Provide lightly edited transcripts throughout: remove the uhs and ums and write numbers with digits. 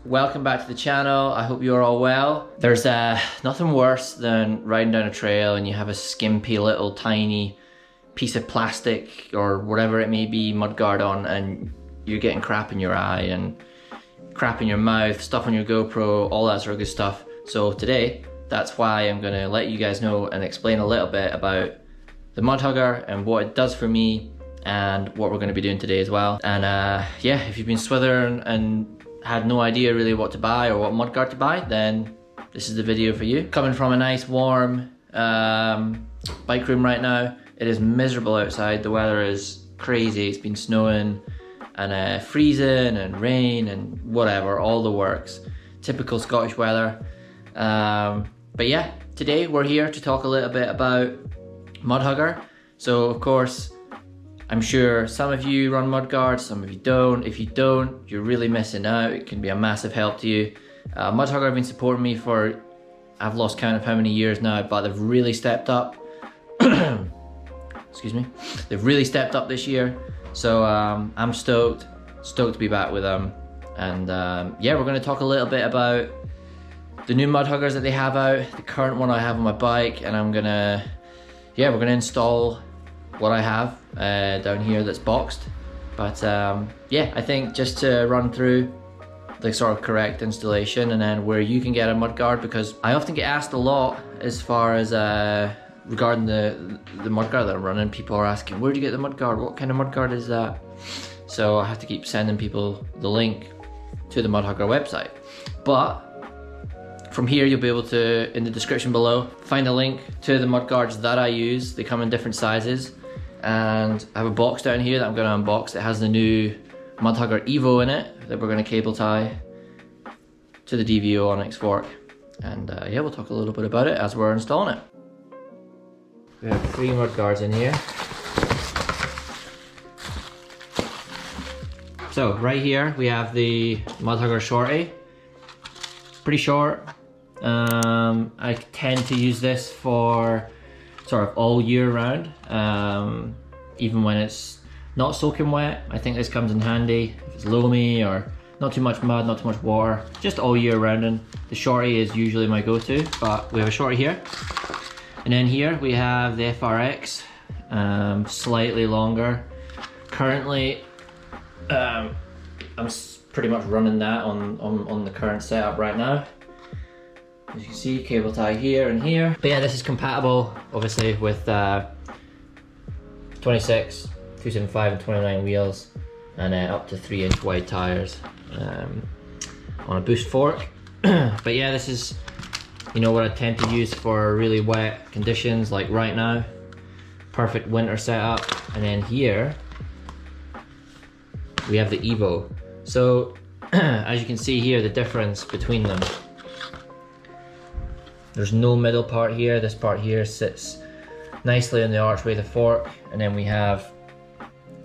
welcome back to the channel. I hope you're all well. There's nothing worse than riding down a trail and you have a skimpy little tiny piece of plastic or whatever it may be, mudguard on, and you're getting crap in your eye and crap in your mouth, stuff on your GoPro, all that sort of good stuff. So today, that's why I'm gonna let you guys know and explain a little bit about the Mudhugger and what it does for me and what we're gonna be doing today as well. And yeah, if you've been swithering and had no idea really what to buy or what mudguard to buy, then this is the video for you. Coming from a nice warm bike room right now, it is miserable outside. The weather is crazy. It's been snowing and freezing and rain and whatever, all the works. Typical Scottish weather. But yeah, today we're here to talk a little bit about Mudhugger. So of course, I'm sure some of you run mudguards, some of you don't. If you don't, you're really missing out. It can be a massive help to you. Mudhugger have been supporting me for, I've lost count of how many years now, but they've really stepped up. Excuse me. They've really stepped up this year. So I'm stoked to be back with them. And yeah, we're gonna talk a little bit about the new Mudhuggers that they have out, the current one I have on my bike, and we're gonna install what I have down here that's boxed. But yeah, I think just to run through the sort of correct installation and then where you can get a mudguard, because I often get asked a lot as far as regarding the mudguard that I'm running. People are asking, where do you get the mudguard? What kind of mudguard is that? So I have to keep sending people the link to the Mudhugger website. But from here, you'll be able to, in the description below, find a link to the mudguards that I use. They come in different sizes. And I have a box down here that I'm gonna unbox. It has the new Mudhugger Evo in it that we're gonna cable tie to the DVO Onyx fork. And yeah, we'll talk a little bit about it as we're installing it. We have 3 mudguards in here. So right here we have the Mudhugger Shorty. Pretty short. I tend to use this for sort of all year round, even when it's not soaking wet. I think this comes in handy if it's loamy or not too much mud, not too much water, just all year round. And the Shorty is usually my go-to, but we have a Shorty here. And then here we have the FRX, slightly longer. Currently, I'm pretty much running that on the current setup right now. As you can see, cable tie here and here. But yeah, this is compatible obviously with 26, 275 and 29 wheels, and up to 3-inch wide tires on a boost fork. But yeah, this is, you know, what I tend to use for really wet conditions like right now. Perfect winter setup. And then here we have the Evo. So as you can see here, the difference between them. There's no middle part here. This part here sits nicely in the archway of the fork, and then we have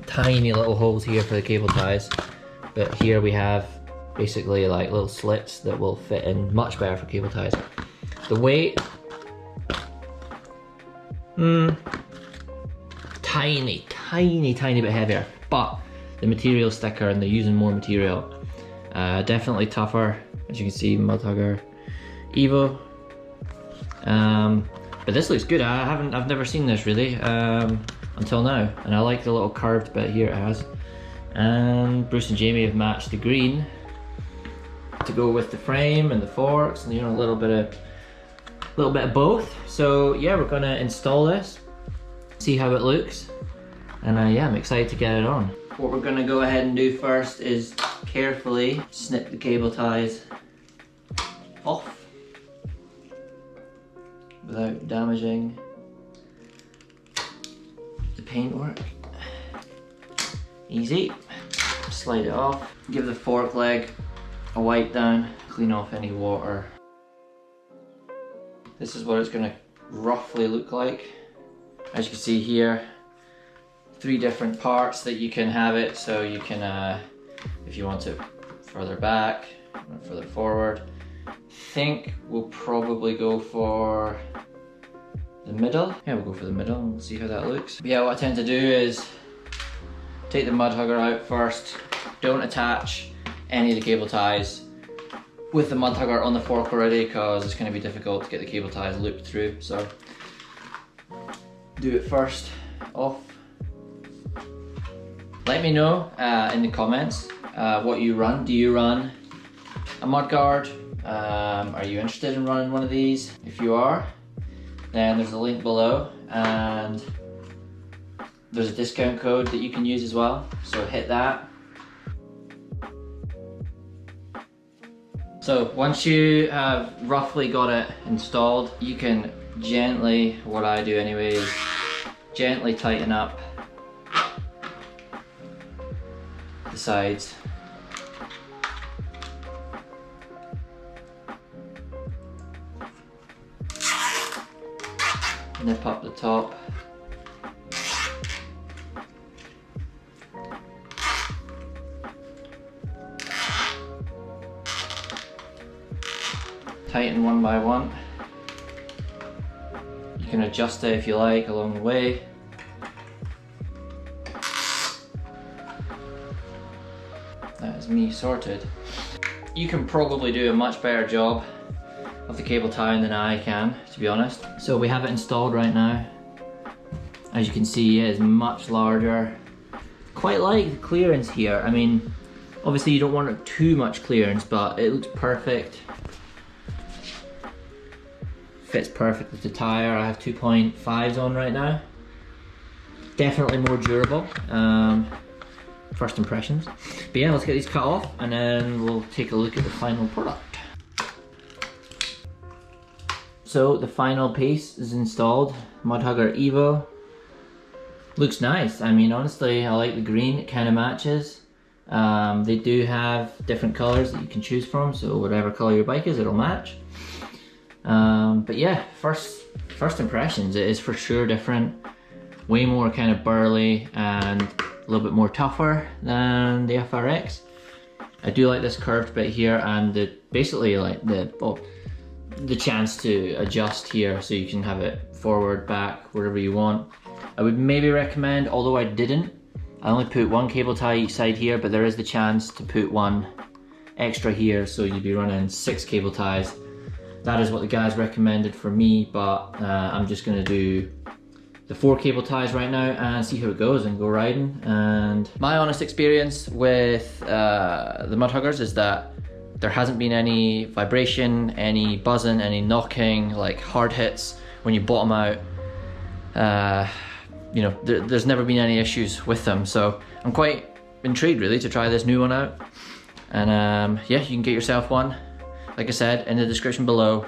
tiny little holes here for the cable ties. But here we have basically like little slits that will fit in much better for cable ties. The weight, tiny bit heavier, but the material's thicker and they're using more material. Definitely tougher, as you can see, Mudhugger Evo. But this looks good. I've never seen this really until now, and I like the little curved bit here it has. And Bruce and Jamie have matched the green to go with the frame and the forks, and you know, a little bit of both. So yeah, we're gonna install this, see how it looks, and yeah, I'm excited to get it on. What we're gonna go ahead and do first is carefully snip the cable ties off without damaging the paintwork. Easy. Slide it off. Give the fork leg a wipe down, clean off any water. This is what it's gonna roughly look like. As you can see here, 3 different parts that you can have it. So you can, if you want it further back or further forward. I think we'll probably go for the middle. Yeah, we'll go for the middle and we'll see how that looks. But yeah, what I tend to do is take the Mudhugger out first. Don't attach any of the cable ties. with the mud hugger on the fork already, because it's going to be difficult to get the cable ties looped through. So do it first off. Let me know in the comments what you run. Do you run a mud guard? Are you interested in running one of these? If you are, then there's a link below, and there's a discount code that you can use as well, so hit that. So once you have roughly got it installed, you can gently, what I do anyway, is gently tighten up the sides. Nip up the top. Tighten one by one. You can adjust it if you like along the way. That is me sorted. You can probably do a much better job of the cable tying than I can, to be honest. So we have it installed right now. As you can see, it is much larger. Quite like the clearance here. I mean, obviously you don't want too much clearance, but it looks perfect. Fits perfect with the tire. I have 2.5s on right now. Definitely more durable. First impressions. But yeah, let's get these cut off and then we'll take a look at the final product. So the final piece is installed. Mud Hugger Evo. Looks nice. I mean, honestly, I like the green. It kind of matches. They do have different colors that you can choose from, so whatever color your bike is, it'll match. But yeah, first impressions, it is for sure different. Way more kind of burly and a little bit more tougher than the FRX. I do like this curved bit here, and basically like the chance to adjust here, so you can have it forward, back, wherever you want. I would maybe recommend, although I didn't, I only put one cable tie each side here, but there is the chance to put one extra here, so you'd be running 6 cable ties. That is what the guys recommended for me, but I'm just gonna do the 4 cable ties right now and see how it goes and go riding. And my honest experience with the mud huggers is that there hasn't been any vibration, any buzzing, any knocking, like hard hits when you bottom out. You know, there's never been any issues with them, so I'm quite intrigued really to try this new one out. And yeah, you can get yourself one. Like I said, in the description below,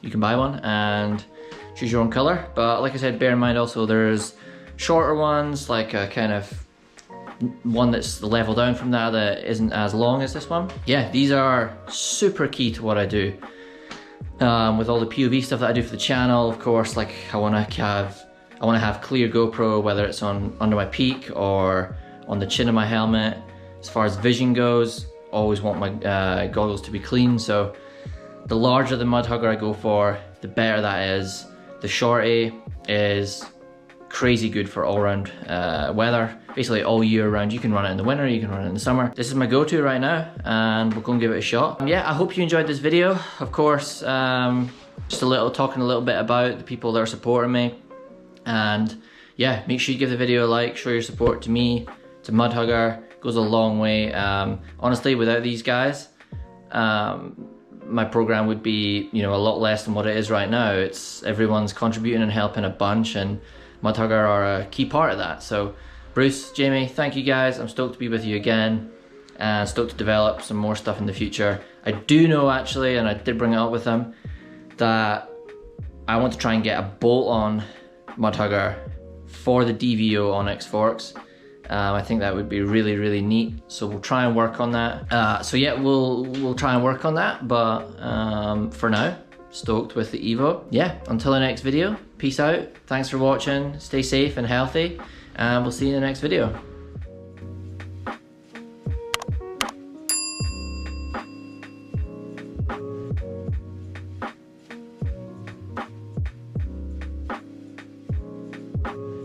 you can buy one and choose your own color. But like I said, bear in mind also there's shorter ones, like a kind of one that's the level down from that isn't as long as this one. Yeah, these are super key to what I do. With all the POV stuff that I do for the channel, of course, like I want to have clear GoPro, whether it's on under my peak or on the chin of my helmet. As far as vision goes, always want my goggles to be clean, so the larger the mud hugger I go for, the better that is. The shorty is crazy good for all round weather, basically all year round. You can run it in the winter, you can run it in the summer. This is my go-to right now, and we'll go and give it a shot. Yeah, I hope you enjoyed this video. Of course, just talking a little bit about the people that are supporting me, and yeah, make sure you give the video a like, show your support to me, to Mud Hugger. Goes a long way. Honestly, without these guys, my program would be, you know, a lot less than what it is right now. It's everyone's contributing and helping a bunch, and Mud Hugger are a key part of that. So Bruce, Jamie, thank you guys. I'm stoked to be with you again, and stoked to develop some more stuff in the future. I do know actually, and I did bring it up with them, that I want to try and get a bolt-on Mud Hugger for the DVO Onyx forks. I think that would be really, really neat. So we'll try and work on that. So yeah, we'll try and work on that. But for now, stoked with the Evo. Yeah, until the next video, peace out. Thanks for watching. Stay safe and healthy, and we'll see you in the next video.